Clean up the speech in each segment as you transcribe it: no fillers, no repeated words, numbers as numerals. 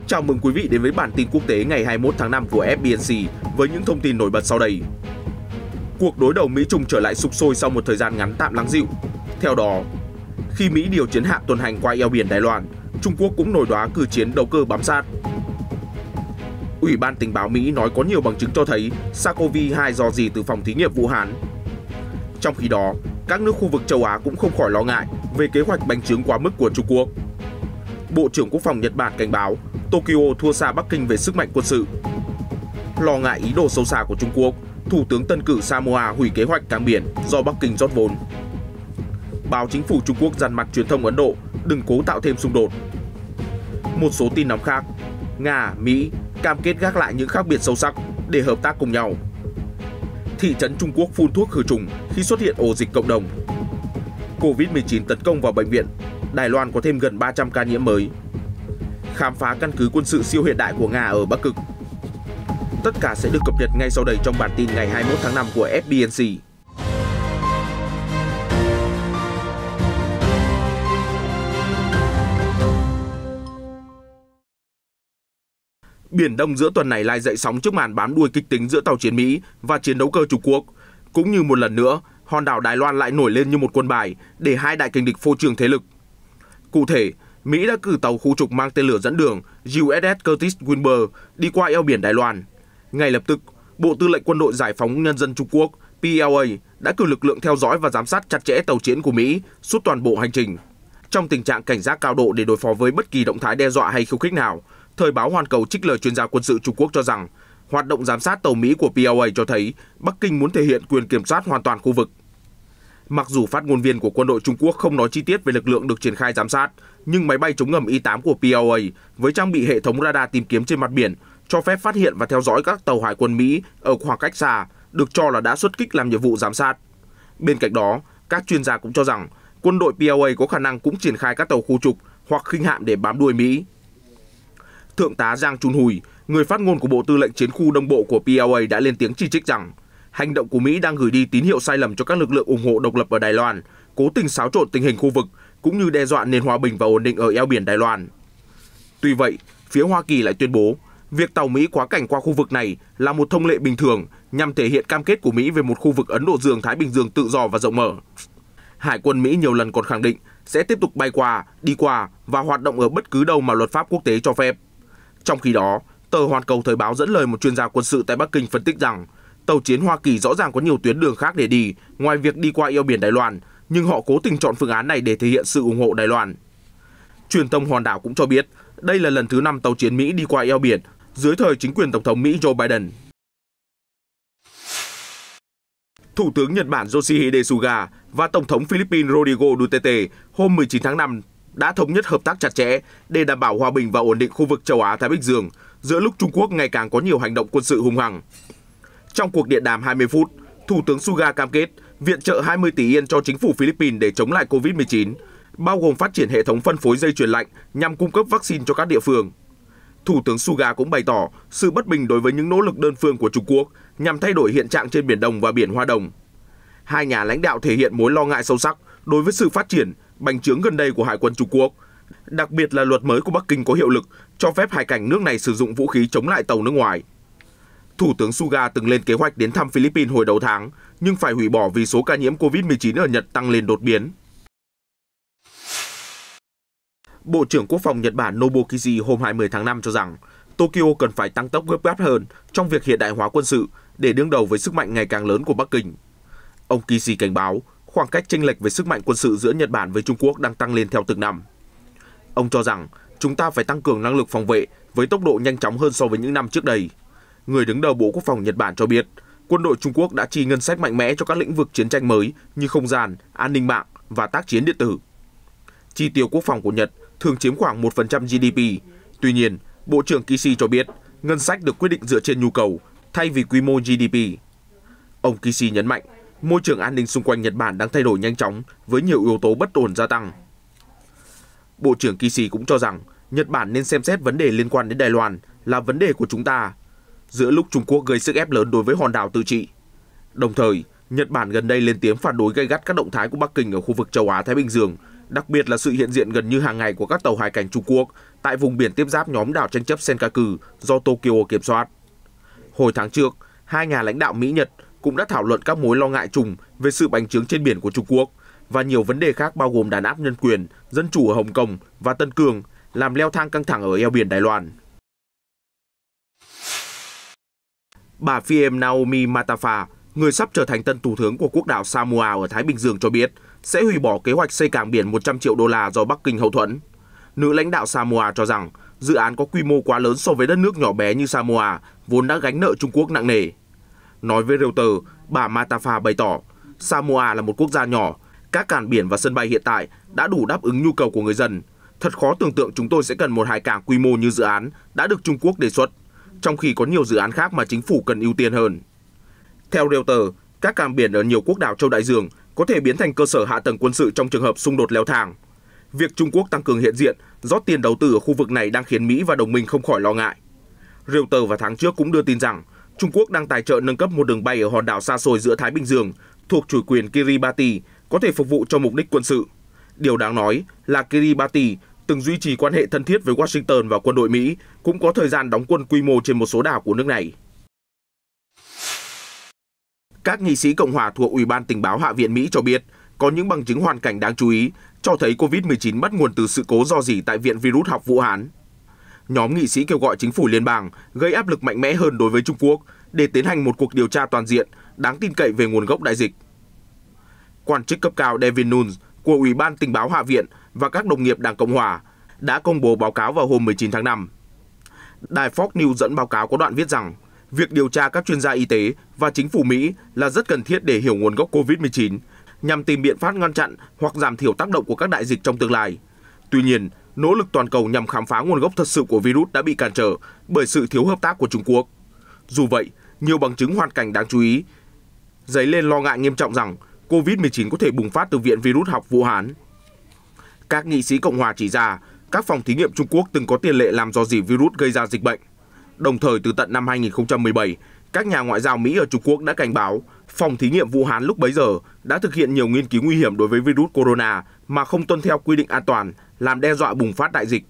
Chào mừng quý vị đến với bản tin quốc tế ngày 21 tháng 5 của FBNC với những thông tin nổi bật sau đây. Cuộc đối đầu Mỹ-Trung trở lại sục sôi sau một thời gian ngắn tạm lắng dịu. Theo đó, khi Mỹ điều chiến hạm tuần hành qua eo biển Đài Loan, Trung Quốc cũng nổi đoá cử chiến đấu cơ bám sát. Ủy ban tình báo Mỹ nói có nhiều bằng chứng cho thấy SARS-CoV-2 rò rỉ từ phòng thí nghiệm Vũ Hán. Trong khi đó, các nước khu vực châu Á cũng không khỏi lo ngại về kế hoạch bành trướng quá mức của Trung Quốc. Bộ trưởng Quốc phòng Nhật Bản cảnh báo Tokyo thua xa Bắc Kinh về sức mạnh quân sự. Lo ngại ý đồ sâu xa của Trung Quốc, Thủ tướng tân cử Samoa hủy kế hoạch cảng biển do Bắc Kinh rót vốn. Báo chính phủ Trung Quốc dằn mặt truyền thông Ấn Độ đừng cố tạo thêm xung đột. Một số tin nóng khác, Nga, Mỹ cam kết gác lại những khác biệt sâu sắc để hợp tác cùng nhau. Thị trấn Trung Quốc phun thuốc khử trùng khi xuất hiện ổ dịch cộng đồng. Covid-19 tấn công vào bệnh viện, Đài Loan có thêm gần 300 ca nhiễm mới. Khám phá căn cứ quân sự siêu hiện đại của Nga ở Bắc Cực. Tất cả sẽ được cập nhật ngay sau đây trong bản tin ngày 21 tháng 5 của FBNC. Biển Đông giữa tuần này lai dậy sóng trước màn bám đuôi kịch tính giữa tàu chiến Mỹ và chiến đấu cơ Trung Quốc. Cũng như một lần nữa, hòn đảo Đài Loan lại nổi lên như một quân bài để hai đại kình địch phô trương thế lực. Cụ thể, Mỹ đã cử tàu khu trục mang tên lửa dẫn đường USS Curtis Wilbur đi qua eo biển Đài Loan. Ngay lập tức, Bộ Tư lệnh Quân đội Giải phóng Nhân dân Trung Quốc PLA đã cử lực lượng theo dõi và giám sát chặt chẽ tàu chiến của Mỹ suốt toàn bộ hành trình. Trong tình trạng cảnh giác cao độ để đối phó với bất kỳ động thái đe dọa hay khiêu khích nào, Thời báo Hoàn Cầu trích lời chuyên gia quân sự Trung Quốc cho rằng hoạt động giám sát tàu Mỹ của PLA cho thấy Bắc Kinh muốn thể hiện quyền kiểm soát hoàn toàn khu vực. Mặc dù phát ngôn viên của quân đội Trung Quốc không nói chi tiết về lực lượng được triển khai giám sát, nhưng máy bay chống ngầm Y-8 của PLA với trang bị hệ thống radar tìm kiếm trên mặt biển cho phép phát hiện và theo dõi các tàu hải quân Mỹ ở khoảng cách xa, được cho là đã xuất kích làm nhiệm vụ giám sát. Bên cạnh đó, các chuyên gia cũng cho rằng quân đội PLA có khả năng cũng triển khai các tàu khu trục hoặc khinh hạm để bám đuôi Mỹ. Thượng tá Giang Chun Hui, người phát ngôn của Bộ Tư lệnh Chiến khu Đông Bộ của PLA đã lên tiếng chỉ trích rằng hành động của Mỹ đang gửi đi tín hiệu sai lầm cho các lực lượng ủng hộ độc lập ở Đài Loan, cố tình xáo trộn tình hình khu vực cũng như đe dọa nền hòa bình và ổn định ở eo biển Đài Loan. Tuy vậy, phía Hoa Kỳ lại tuyên bố việc tàu Mỹ quá cảnh qua khu vực này là một thông lệ bình thường nhằm thể hiện cam kết của Mỹ về một khu vực Ấn Độ Dương-Thái Bình Dương tự do và rộng mở. Hải quân Mỹ nhiều lần còn khẳng định sẽ tiếp tục bay qua, đi qua và hoạt động ở bất cứ đâu mà luật pháp quốc tế cho phép. Trong khi đó, tờ Hoàn Cầu Thời báo dẫn lời một chuyên gia quân sự tại Bắc Kinh phân tích rằng tàu chiến Hoa Kỳ rõ ràng có nhiều tuyến đường khác để đi ngoài việc đi qua eo biển Đài Loan, nhưng họ cố tình chọn phương án này để thể hiện sự ủng hộ Đài Loan. Truyền thông hòn đảo cũng cho biết đây là lần thứ 5 tàu chiến Mỹ đi qua eo biển dưới thời chính quyền Tổng thống Mỹ Joe Biden. Thủ tướng Nhật Bản Yoshihide Suga và Tổng thống Philippines Rodrigo Duterte hôm 19 tháng 5 đã thống nhất hợp tác chặt chẽ để đảm bảo hòa bình và ổn định khu vực châu Á-Thái Bình Dương giữa lúc Trung Quốc ngày càng có nhiều hành động quân sự hung hăng. Trong cuộc điện đàm 20 phút, Thủ tướng Suga cam kết viện trợ 20 tỷ yên cho chính phủ Philippines để chống lại Covid-19, bao gồm phát triển hệ thống phân phối dây chuyền lạnh nhằm cung cấp vaccine cho các địa phương. Thủ tướng Suga cũng bày tỏ sự bất bình đối với những nỗ lực đơn phương của Trung Quốc nhằm thay đổi hiện trạng trên Biển Đông và Biển Hoa Đông. Hai nhà lãnh đạo thể hiện mối lo ngại sâu sắc đối với sự phát triển, bành trướng gần đây của Hải quân Trung Quốc, đặc biệt là luật mới của Bắc Kinh có hiệu lực cho phép hải cảnh nước này sử dụng vũ khí chống lại tàu nước ngoài. Thủ tướng Suga từng lên kế hoạch đến thăm Philippines hồi đầu tháng, nhưng phải hủy bỏ vì số ca nhiễm Covid-19 ở Nhật tăng lên đột biến. Bộ trưởng Quốc phòng Nhật Bản Nobuo Kishi hôm 20 tháng 5 cho rằng Tokyo cần phải tăng tốc gấp gáp hơn trong việc hiện đại hóa quân sự để đương đầu với sức mạnh ngày càng lớn của Bắc Kinh. Ông Kishi cảnh báo khoảng cách chênh lệch về sức mạnh quân sự giữa Nhật Bản với Trung Quốc đang tăng lên theo từng năm. Ông cho rằng chúng ta phải tăng cường năng lực phòng vệ với tốc độ nhanh chóng hơn so với những năm trước đây. Người đứng đầu Bộ Quốc phòng Nhật Bản cho biết, quân đội Trung Quốc đã chi ngân sách mạnh mẽ cho các lĩnh vực chiến tranh mới như không gian, an ninh mạng và tác chiến điện tử. Chi tiêu quốc phòng của Nhật thường chiếm khoảng 1% GDP. Tuy nhiên, Bộ trưởng Kishi cho biết ngân sách được quyết định dựa trên nhu cầu thay vì quy mô GDP. Ông Kishi nhấn mạnh, môi trường an ninh xung quanh Nhật Bản đang thay đổi nhanh chóng với nhiều yếu tố bất ổn gia tăng. Bộ trưởng Kishi cũng cho rằng Nhật Bản nên xem xét vấn đề liên quan đến Đài Loan là vấn đề của chúng ta, giữa lúc Trung Quốc gây sức ép lớn đối với hòn đảo tự trị. Đồng thời, Nhật Bản gần đây lên tiếng phản đối gay gắt các động thái của Bắc Kinh ở khu vực châu Á-Thái Bình Dương đặc biệt là sự hiện diện gần như hàng ngày của các tàu hải cảnh Trung Quốc tại vùng biển tiếp giáp nhóm đảo tranh chấp Senkaku do Tokyo kiểm soát. Hồi tháng trước, hai nhà lãnh đạo Mỹ-Nhật cũng đã thảo luận các mối lo ngại chung về sự bành trướng trên biển của Trung Quốc và nhiều vấn đề khác bao gồm đàn áp nhân quyền, dân chủ ở Hồng Kông và Tân Cương, làm leo thang căng thẳng ở eo biển Đài Loan. Bà Phiem Naomi Mataafa, người sắp trở thành tân thủ tướng của quốc đảo Samoa ở Thái Bình Dương cho biết sẽ hủy bỏ kế hoạch xây cảng biển 100 triệu đô la do Bắc Kinh hậu thuẫn. Nữ lãnh đạo Samoa cho rằng dự án có quy mô quá lớn so với đất nước nhỏ bé như Samoa, vốn đã gánh nợ Trung Quốc nặng nề. Nói với Reuters, bà Mataafa bày tỏ, Samoa là một quốc gia nhỏ, các cảng biển và sân bay hiện tại đã đủ đáp ứng nhu cầu của người dân. Thật khó tưởng tượng chúng tôi sẽ cần một hải cảng quy mô như dự án đã được Trung Quốc đề xuất, trong khi có nhiều dự án khác mà chính phủ cần ưu tiên hơn. Theo Reuters, các cảng biển ở nhiều quốc đảo châu Đại Dương có thể biến thành cơ sở hạ tầng quân sự trong trường hợp xung đột leo thang. Việc Trung Quốc tăng cường hiện diện, rót tiền đầu tư ở khu vực này đang khiến Mỹ và đồng minh không khỏi lo ngại. Reuters vào tháng trước cũng đưa tin rằng Trung Quốc đang tài trợ nâng cấp một đường bay ở hòn đảo xa xôi giữa Thái Bình Dương thuộc chủ quyền Kiribati có thể phục vụ cho mục đích quân sự. Điều đáng nói là Kiribati từng duy trì quan hệ thân thiết với Washington và quân đội Mỹ, cũng có thời gian đóng quân quy mô trên một số đảo của nước này. Các nghị sĩ Cộng hòa thuộc Ủy ban Tình báo Hạ viện Mỹ cho biết có những bằng chứng hoàn cảnh đáng chú ý cho thấy COVID-19 bắt nguồn từ sự cố rò rỉ tại Viện Virus học Vũ Hán. Nhóm nghị sĩ kêu gọi chính phủ liên bang gây áp lực mạnh mẽ hơn đối với Trung Quốc để tiến hành một cuộc điều tra toàn diện, đáng tin cậy về nguồn gốc đại dịch. Quan chức cấp cao Devin Nunes của Ủy ban Tình báo Hạ viện và các đồng nghiệp Đảng Cộng hòa đã công bố báo cáo vào hôm 19 tháng 5. Đài Fox News dẫn báo cáo có đoạn viết rằng việc điều tra các chuyên gia y tế và chính phủ Mỹ là rất cần thiết để hiểu nguồn gốc COVID-19, nhằm tìm biện pháp ngăn chặn hoặc giảm thiểu tác động của các đại dịch trong tương lai. Tuy nhiên, nỗ lực toàn cầu nhằm khám phá nguồn gốc thật sự của virus đã bị cản trở bởi sự thiếu hợp tác của Trung Quốc. Dù vậy, nhiều bằng chứng hoàn cảnh đáng chú ý dấy lên lo ngại nghiêm trọng rằng COVID-19 có thể bùng phát từ Viện Virus học Vũ Hán. Các nghị sĩ Cộng hòa chỉ ra các phòng thí nghiệm Trung Quốc từng có tiền lệ làm rò rỉ virus gây ra dịch bệnh. Đồng thời, từ tận năm 2017, các nhà ngoại giao Mỹ ở Trung Quốc đã cảnh báo phòng thí nghiệm Vũ Hán lúc bấy giờ đã thực hiện nhiều nghiên cứu nguy hiểm đối với virus corona mà không tuân theo quy định an toàn, làm đe dọa bùng phát đại dịch.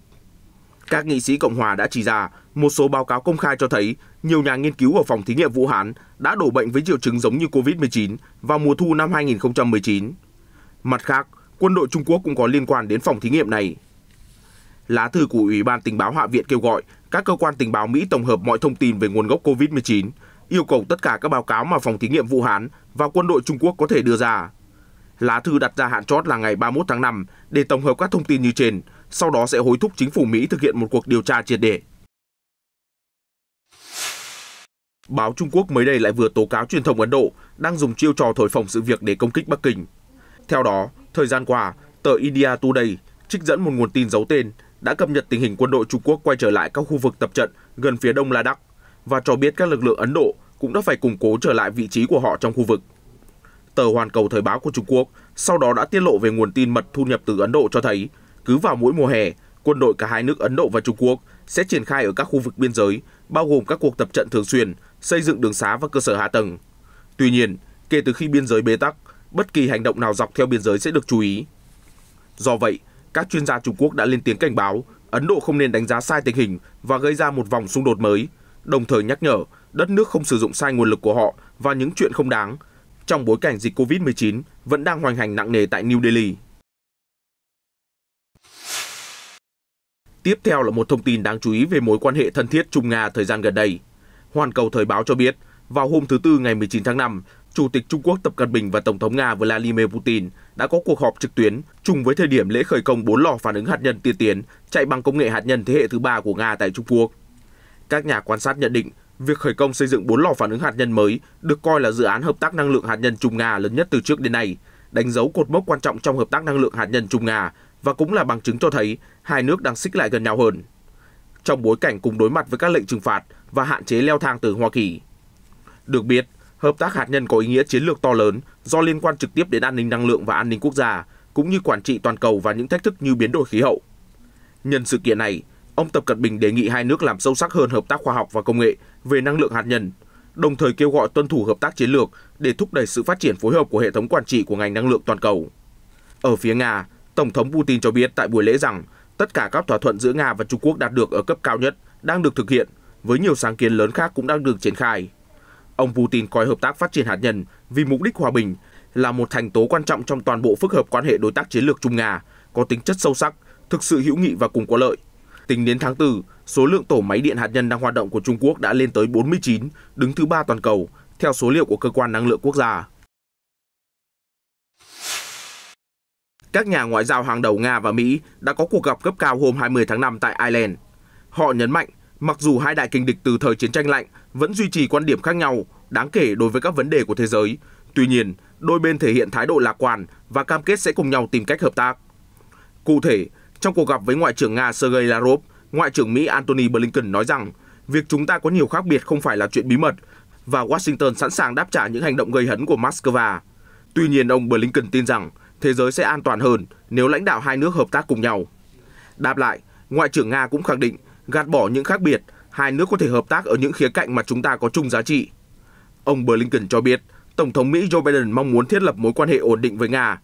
Các nghị sĩ Cộng hòa đã chỉ ra một số báo cáo công khai cho thấy nhiều nhà nghiên cứu ở phòng thí nghiệm Vũ Hán đã đổ bệnh với triệu chứng giống như COVID-19 vào mùa thu năm 2019. Mặt khác, quân đội Trung Quốc cũng có liên quan đến phòng thí nghiệm này. Lá thư của Ủy ban Tình báo Hạ viện kêu gọi các cơ quan tình báo Mỹ tổng hợp mọi thông tin về nguồn gốc COVID-19, yêu cầu tất cả các báo cáo mà phòng thí nghiệm Vũ Hán và quân đội Trung Quốc có thể đưa ra. Lá thư đặt ra hạn chót là ngày 31 tháng 5 để tổng hợp các thông tin như trên, sau đó sẽ hối thúc chính phủ Mỹ thực hiện một cuộc điều tra triệt để. Báo Trung Quốc mới đây lại vừa tố cáo truyền thông Ấn Độ đang dùng chiêu trò thổi phồng sự việc để công kích Bắc Kinh. Theo đó, thời gian qua, tờ India Today trích dẫn một nguồn tin giấu tên đã cập nhật tình hình quân đội Trung Quốc quay trở lại các khu vực tập trận gần phía đông Ladakh và cho biết các lực lượng Ấn Độ cũng đã phải củng cố trở lại vị trí của họ trong khu vực. Tờ Hoàn Cầu Thời báo của Trung Quốc sau đó đã tiết lộ về nguồn tin mật thu nhập từ Ấn Độ cho thấy cứ vào mỗi mùa hè, quân đội cả hai nước Ấn Độ và Trung Quốc sẽ triển khai ở các khu vực biên giới, bao gồm các cuộc tập trận thường xuyên, xây dựng đường xá và cơ sở hạ tầng. Tuy nhiên, kể từ khi biên giới bế tắc, bất kỳ hành động nào dọc theo biên giới sẽ được chú ý. Do vậy, các chuyên gia Trung Quốc đã lên tiếng cảnh báo Ấn Độ không nên đánh giá sai tình hình và gây ra một vòng xung đột mới, đồng thời nhắc nhở đất nước không sử dụng sai nguồn lực của họ và những chuyện không đáng, trong bối cảnh dịch COVID-19 vẫn đang hoành hành nặng nề tại New Delhi. Tiếp theo là một thông tin đáng chú ý về mối quan hệ thân thiết Trung-Nga thời gian gần đây. Hoàn Cầu Thời báo cho biết, vào hôm thứ Tư ngày 19 tháng 5, Chủ tịch Trung Quốc Tập Cận Bình và Tổng thống Nga Vladimir Putin đã có cuộc họp trực tuyến trùng với thời điểm lễ khởi công 4 lò phản ứng hạt nhân tiên tiến chạy bằng công nghệ hạt nhân thế hệ thứ 3 của Nga tại Trung Quốc. Các nhà quan sát nhận định, việc khởi công xây dựng 4 lò phản ứng hạt nhân mới được coi là dự án hợp tác năng lượng hạt nhân Trung-Nga lớn nhất từ trước đến nay, đánh dấu cột mốc quan trọng trong hợp tác năng lượng hạt nhân Trung-Nga và cũng là bằng chứng cho thấy hai nước đang xích lại gần nhau hơn. Trong bối cảnh cùng đối mặt với các lệnh trừng phạt và hạn chế leo thang từ Hoa Kỳ. Được biết, hợp tác hạt nhân có ý nghĩa chiến lược to lớn do liên quan trực tiếp đến an ninh năng lượng và an ninh quốc gia, cũng như quản trị toàn cầu và những thách thức như biến đổi khí hậu. Nhân sự kiện này, ông Tập Cận Bình đề nghị hai nước làm sâu sắc hơn hợp tác khoa học và công nghệ về năng lượng hạt nhân, đồng thời kêu gọi tuân thủ hợp tác chiến lược để thúc đẩy sự phát triển phối hợp của hệ thống quản trị của ngành năng lượng toàn cầu. Ở phía Nga, Tổng thống Putin cho biết tại buổi lễ rằng tất cả các thỏa thuận giữa Nga và Trung Quốc đạt được ở cấp cao nhất đang được thực hiện, với nhiều sáng kiến lớn khác cũng đang được triển khai. Ông Putin coi hợp tác phát triển hạt nhân vì mục đích hòa bình là một thành tố quan trọng trong toàn bộ phức hợp quan hệ đối tác chiến lược Trung-Nga, có tính chất sâu sắc, thực sự hữu nghị và cùng có lợi. Tính đến tháng 4, số lượng tổ máy điện hạt nhân đang hoạt động của Trung Quốc đã lên tới 49, đứng thứ 3 toàn cầu, theo số liệu của Cơ quan Năng lượng Quốc gia. Các nhà ngoại giao hàng đầu Nga và Mỹ đã có cuộc gặp cấp cao hôm 20 tháng 5 tại Ireland. Họ nhấn mạnh, mặc dù hai đại kình địch từ thời chiến tranh lạnh vẫn duy trì quan điểm khác nhau đáng kể đối với các vấn đề của thế giới, tuy nhiên, đôi bên thể hiện thái độ lạc quan và cam kết sẽ cùng nhau tìm cách hợp tác. Cụ thể, trong cuộc gặp với Ngoại trưởng Nga Sergei Lavrov, Ngoại trưởng Mỹ Antony Blinken nói rằng việc chúng ta có nhiều khác biệt không phải là chuyện bí mật và Washington sẵn sàng đáp trả những hành động gây hấn của Moscow. Tuy nhiên, ông Blinken tin rằng thế giới sẽ an toàn hơn nếu lãnh đạo hai nước hợp tác cùng nhau. Đáp lại, Ngoại trưởng Nga cũng khẳng định gạt bỏ những khác biệt, hai nước có thể hợp tác ở những khía cạnh mà chúng ta có chung giá trị. Ông Blinken cho biết Tổng thống Mỹ Joe Biden mong muốn thiết lập mối quan hệ ổn định với Nga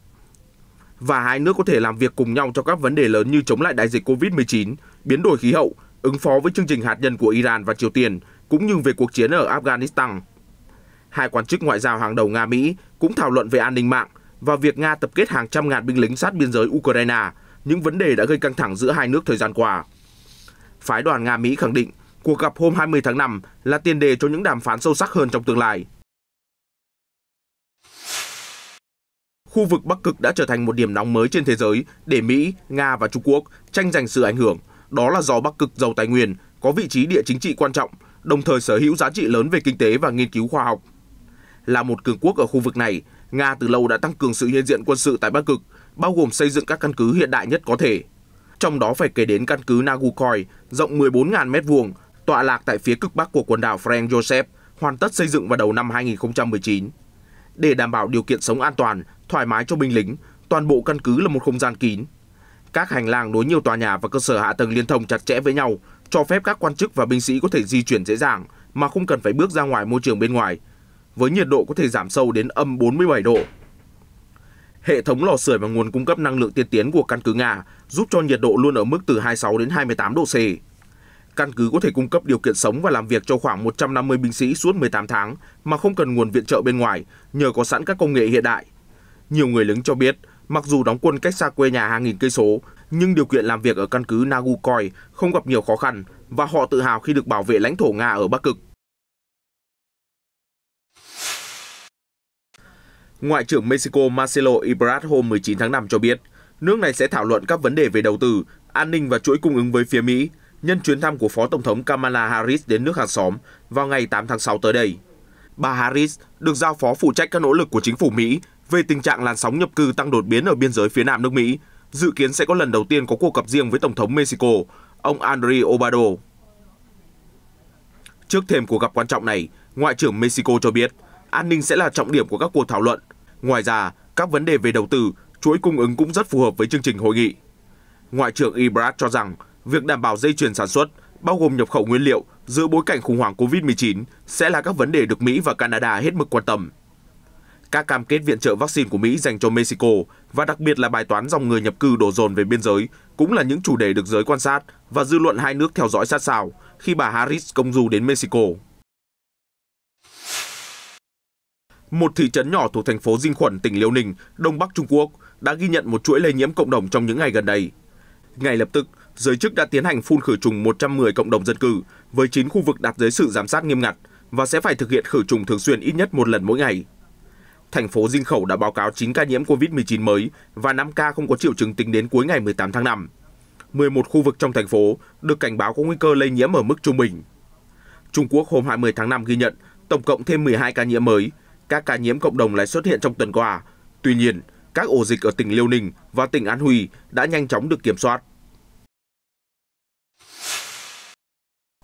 và hai nước có thể làm việc cùng nhau cho các vấn đề lớn như chống lại đại dịch COVID-19, biến đổi khí hậu, ứng phó với chương trình hạt nhân của Iran và Triều Tiên, cũng như về cuộc chiến ở Afghanistan. Hai quan chức ngoại giao hàng đầu Nga-Mỹ cũng thảo luận về an ninh mạng và việc Nga tập kết hàng trăm ngàn binh lính sát biên giới Ukraine, những vấn đề đã gây căng thẳng giữa hai nước thời gian qua. Phái đoàn Nga-Mỹ khẳng định cuộc gặp hôm 20 tháng 5 là tiền đề cho những đàm phán sâu sắc hơn trong tương lai. Khu vực Bắc Cực đã trở thành một điểm nóng mới trên thế giới để Mỹ, Nga và Trung Quốc tranh giành sự ảnh hưởng. Đó là do Bắc Cực giàu tài nguyên, có vị trí địa chính trị quan trọng, đồng thời sở hữu giá trị lớn về kinh tế và nghiên cứu khoa học. Là một cường quốc ở khu vực này, Nga từ lâu đã tăng cường sự hiện diện quân sự tại Bắc Cực, bao gồm xây dựng các căn cứ hiện đại nhất có thể. Trong đó phải kể đến căn cứ Nagukoy, rộng 14.000 m2, tọa lạc tại phía cực Bắc của quần đảo Franz Joseph, hoàn tất xây dựng vào đầu năm 2019. Để đảm bảo điều kiện sống an toàn, thoải mái cho binh lính, toàn bộ căn cứ là một không gian kín. Các hành lang nối nhiều tòa nhà và cơ sở hạ tầng liên thông chặt chẽ với nhau, cho phép các quan chức và binh sĩ có thể di chuyển dễ dàng mà không cần phải bước ra ngoài môi trường bên ngoài, với nhiệt độ có thể giảm sâu đến âm 47 độ. Hệ thống lò sưởi và nguồn cung cấp năng lượng tiên tiến của căn cứ Nga giúp cho nhiệt độ luôn ở mức từ 26 đến 28 độ C. Căn cứ có thể cung cấp điều kiện sống và làm việc cho khoảng 150 binh sĩ suốt 18 tháng mà không cần nguồn viện trợ bên ngoài, nhờ có sẵn các công nghệ hiện đại. Nhiều người lính cho biết, mặc dù đóng quân cách xa quê nhà hàng nghìn cây số, nhưng điều kiện làm việc ở căn cứ Nagukoy không gặp nhiều khó khăn và họ tự hào khi được bảo vệ lãnh thổ Nga ở Bắc Cực. Ngoại trưởng Mexico Marcelo Ebrard hôm 19 tháng 5 cho biết, nước này sẽ thảo luận các vấn đề về đầu tư, an ninh và chuỗi cung ứng với phía Mỹ, nhân chuyến thăm của Phó Tổng thống Kamala Harris đến nước hàng xóm vào ngày 8 tháng 6 tới đây. Bà Harris được giao phó phụ trách các nỗ lực của chính phủ Mỹ về tình trạng làn sóng nhập cư tăng đột biến ở biên giới phía nam nước Mỹ, dự kiến sẽ có lần đầu tiên có cuộc gặp riêng với Tổng thống Mexico, ông Andrés Obrador. Trước thềm cuộc gặp quan trọng này, Ngoại trưởng Mexico cho biết an ninh sẽ là trọng điểm của các cuộc thảo luận. Ngoài ra, các vấn đề về đầu tư, chuỗi cung ứng cũng rất phù hợp với chương trình hội nghị. Ngoại trưởng Ebrard cho rằng việc đảm bảo dây chuyền sản xuất, bao gồm nhập khẩu nguyên liệu giữa bối cảnh khủng hoảng COVID-19 sẽ là các vấn đề được Mỹ và Canada hết mức quan tâm. Các cam kết viện trợ vaccine của Mỹ dành cho Mexico và đặc biệt là bài toán dòng người nhập cư đổ dồn về biên giới cũng là những chủ đề được giới quan sát và dư luận hai nước theo dõi sát sao khi bà Harris công du đến Mexico. Một thị trấn nhỏ thuộc thành phố Dinh Khuẩn, tỉnh Liêu Ninh, Đông Bắc Trung Quốc đã ghi nhận một chuỗi lây nhiễm cộng đồng trong những ngày gần đây. Ngay lập tức, giới chức đã tiến hành phun khử trùng 110 cộng đồng dân cư với 9 khu vực đặt dưới sự giám sát nghiêm ngặt và sẽ phải thực hiện khử trùng thường xuyên ít nhất một lần mỗi ngày. Thành phố Dinh Khẩu đã báo cáo 9 ca nhiễm COVID-19 mới và 5 ca không có triệu chứng tính đến cuối ngày 18 tháng 5. 11 khu vực trong thành phố được cảnh báo có nguy cơ lây nhiễm ở mức trung bình. Trung Quốc hôm 20 tháng 5 ghi nhận tổng cộng thêm 12 ca nhiễm mới. Các ca nhiễm cộng đồng lại xuất hiện trong tuần qua. Tuy nhiên, các ổ dịch ở tỉnh Liêu Ninh và tỉnh An Huy đã nhanh chóng được kiểm soát.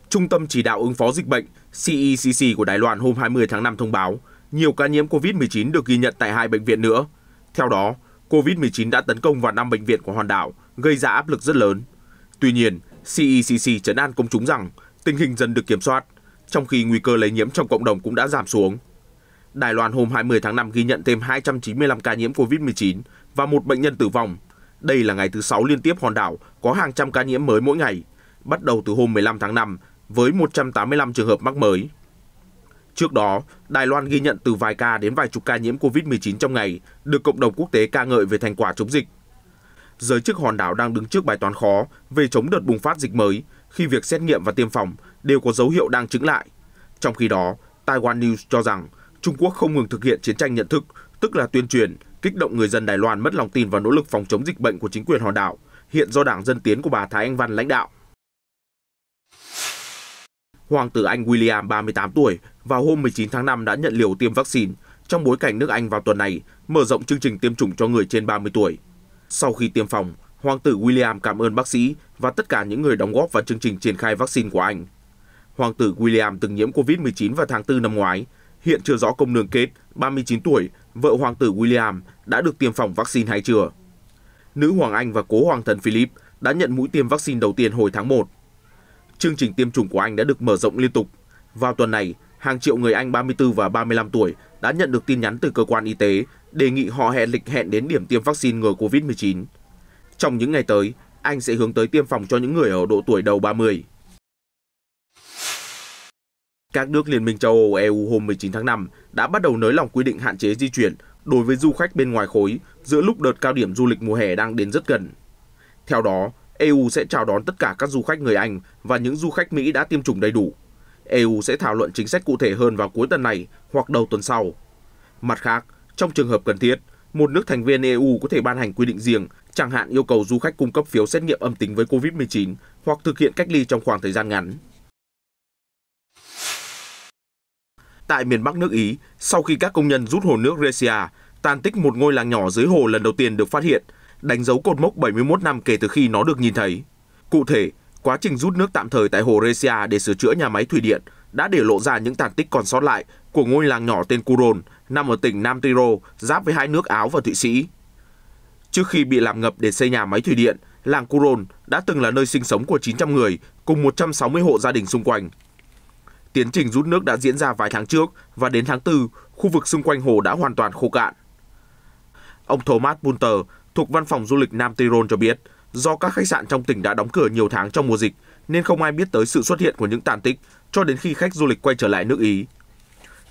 Trung tâm Chỉ đạo ứng phó dịch bệnh CECC của Đài Loan hôm 20 tháng 5 thông báo nhiều ca nhiễm COVID-19 được ghi nhận tại 2 bệnh viện nữa. Theo đó, COVID-19 đã tấn công vào 5 bệnh viện của hòn đảo, gây ra áp lực rất lớn. Tuy nhiên, CECC trấn an công chúng rằng tình hình dần được kiểm soát, trong khi nguy cơ lây nhiễm trong cộng đồng cũng đã giảm xuống. Đài Loan hôm 20 tháng 5 ghi nhận thêm 295 ca nhiễm COVID-19 và một bệnh nhân tử vong. Đây là ngày thứ 6 liên tiếp hòn đảo có hàng trăm ca nhiễm mới mỗi ngày, bắt đầu từ hôm 15 tháng 5 với 185 trường hợp mắc mới. Trước đó, Đài Loan ghi nhận từ vài ca đến vài chục ca nhiễm COVID-19 trong ngày, được cộng đồng quốc tế ca ngợi về thành quả chống dịch. Giới chức hòn đảo đang đứng trước bài toán khó về chống đợt bùng phát dịch mới khi việc xét nghiệm và tiêm phòng đều có dấu hiệu đang chững lại. Trong khi đó, Taiwan News cho rằng Trung Quốc không ngừng thực hiện chiến tranh nhận thức, tức là tuyên truyền, kích động người dân Đài Loan mất lòng tin vào nỗ lực phòng chống dịch bệnh của chính quyền hòn đảo, hiện do Đảng Dân Tiến của bà Thái Anh Văn lãnh đạo. Hoàng tử Anh William 38 tuổi vào hôm 19 tháng 5 đã nhận liều tiêm vaccine trong bối cảnh nước Anh vào tuần này mở rộng chương trình tiêm chủng cho người trên 30 tuổi. Sau khi tiêm phòng, Hoàng tử William cảm ơn bác sĩ và tất cả những người đóng góp vào chương trình triển khai vaccine của Anh. Hoàng tử William từng nhiễm COVID-19 vào tháng 4 năm ngoái. Hiện chưa rõ công nương Kate, 39 tuổi, vợ Hoàng tử William đã được tiêm phòng vaccine hay chưa. Nữ hoàng Anh và cố hoàng thần Philip đã nhận mũi tiêm vaccine đầu tiên hồi tháng 1. Chương trình tiêm chủng của Anh đã được mở rộng liên tục. Vào tuần này, hàng triệu người Anh 34 và 35 tuổi đã nhận được tin nhắn từ cơ quan y tế đề nghị họ hẹn lịch hẹn đến điểm tiêm vaccine ngừa COVID-19. Trong những ngày tới, Anh sẽ hướng tới tiêm phòng cho những người ở độ tuổi đầu 30. Các nước Liên minh châu Âu EU hôm 19 tháng 5 đã bắt đầu nới lỏng quy định hạn chế di chuyển đối với du khách bên ngoài khối giữa lúc đợt cao điểm du lịch mùa hè đang đến rất gần. Theo đó, EU sẽ chào đón tất cả các du khách người Anh và những du khách Mỹ đã tiêm chủng đầy đủ. EU sẽ thảo luận chính sách cụ thể hơn vào cuối tuần này hoặc đầu tuần sau. Mặt khác, trong trường hợp cần thiết, một nước thành viên EU có thể ban hành quy định riêng, chẳng hạn yêu cầu du khách cung cấp phiếu xét nghiệm âm tính với COVID-19 hoặc thực hiện cách ly trong khoảng thời gian ngắn. Tại miền Bắc nước Ý, sau khi các công nhân rút hồ nước Resia, tàn tích một ngôi làng nhỏ dưới hồ lần đầu tiên được phát hiện, đánh dấu cột mốc 71 năm kể từ khi nó được nhìn thấy. Cụ thể, quá trình rút nước tạm thời tại hồ Resia để sửa chữa nhà máy thủy điện đã để lộ ra những tàn tích còn sót lại của ngôi làng nhỏ tên Curon, nằm ở tỉnh Nam Tyrol, giáp với hai nước Áo và Thụy Sĩ. Trước khi bị làm ngập để xây nhà máy thủy điện, làng Curon đã từng là nơi sinh sống của 900 người cùng 160 hộ gia đình xung quanh. Tiến trình rút nước đã diễn ra vài tháng trước và đến tháng 4, khu vực xung quanh hồ đã hoàn toàn khô cạn. Ông Thomas Bunter thuộc Văn phòng Du lịch Nam Tyrol cho biết, do các khách sạn trong tỉnh đã đóng cửa nhiều tháng trong mùa dịch, nên không ai biết tới sự xuất hiện của những tàn tích cho đến khi khách du lịch quay trở lại nước Ý.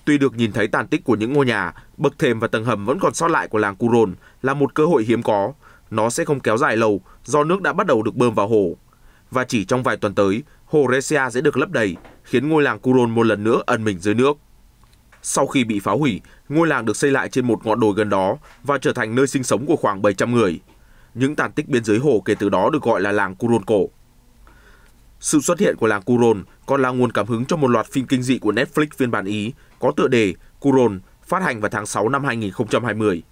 Tuy được nhìn thấy tàn tích của những ngôi nhà, bậc thềm và tầng hầm vẫn còn sót lại của làng Curon là một cơ hội hiếm có, nó sẽ không kéo dài lâu do nước đã bắt đầu được bơm vào hồ. Và chỉ trong vài tuần tới, hồ Resia sẽ được lấp đầy, khiến ngôi làng Curon một lần nữa ẩn mình dưới nước. Sau khi bị phá hủy, ngôi làng được xây lại trên một ngọn đồi gần đó và trở thành nơi sinh sống của khoảng 700 người. Những tàn tích bên dưới hồ kể từ đó được gọi là làng Curon cổ. Sự xuất hiện của làng Curon còn là nguồn cảm hứng cho một loạt phim kinh dị của Netflix phiên bản Ý có tựa đề Curon, phát hành vào tháng 6 năm 2020.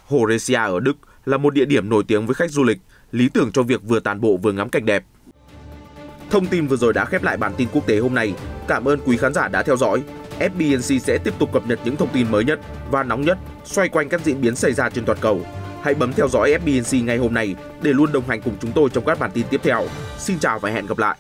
Hồ Resia ở Đức là một địa điểm nổi tiếng với khách du lịch, lý tưởng cho việc vừa tản bộ vừa ngắm cảnh đẹp. Thông tin vừa rồi đã khép lại bản tin quốc tế hôm nay. Cảm ơn quý khán giả đã theo dõi. FBNC sẽ tiếp tục cập nhật những thông tin mới nhất và nóng nhất xoay quanh các diễn biến xảy ra trên toàn cầu. Hãy bấm theo dõi FBNC ngay hôm nay để luôn đồng hành cùng chúng tôi trong các bản tin tiếp theo. Xin chào và hẹn gặp lại!